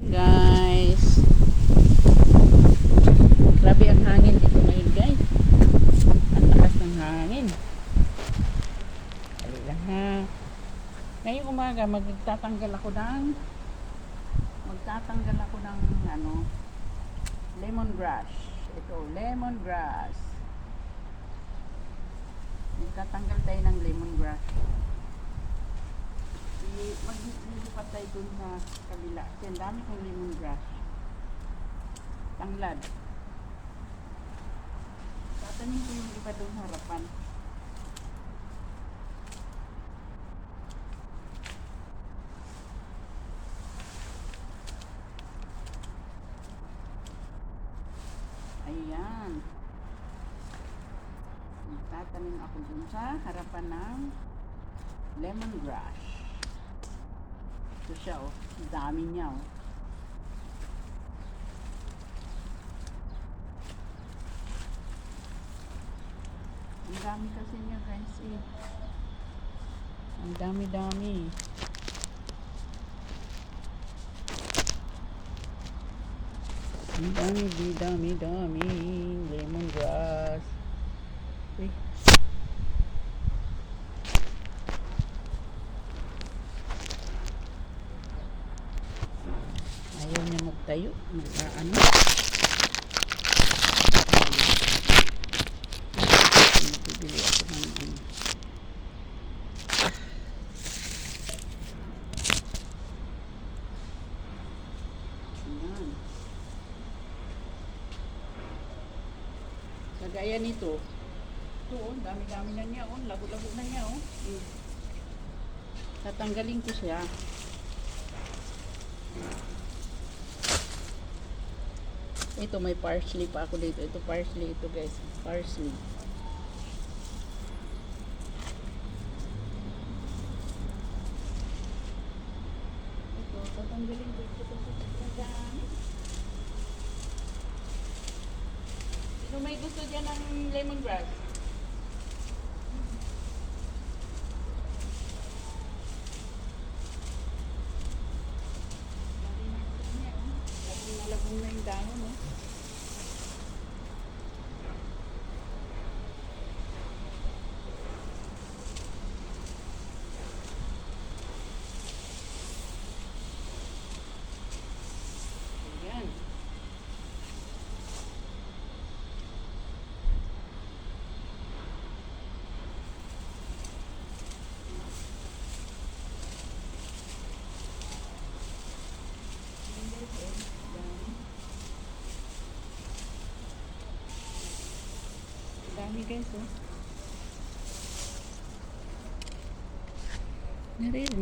Guys, grabe ang hangin dito ngayon guys. Ang lakas ng hangin. Dali lang ha. Ngayong umaga magtatanggal ako ng lemongrass. Ito, lemongrass. Magtatanggal tayo ng lemongrass. Maglilipat tayo dun sa kabila. Kasi ang dami kong lemongrass. Tanglad. Tatanim ko yung iba dun sa harapan. Ayan. Tatanim ako dun sa harapan ng lemongrass. Ito siya oh. Dami niya oh. Ang dami kasi niya guys eh. Ang dami-dami. Ang dami lemongrass. Uy. Ayaw niya magtayo. Mag-ano. Bibili ako ng ano. Ayan. Kagaya nito. Ito oh, dami-dami na niya oh. Lago-lago na niya oh. Tatanggalin ko siya. Ito may parsley pa ako dito. Ito parsley ito guys. Parsley. Ito tatanggalin ko ito kasi dami. Sino may gusto dyan ng lemongrass? Labong na yung dahon oh. Ayan. Dami guys oh. Naririnig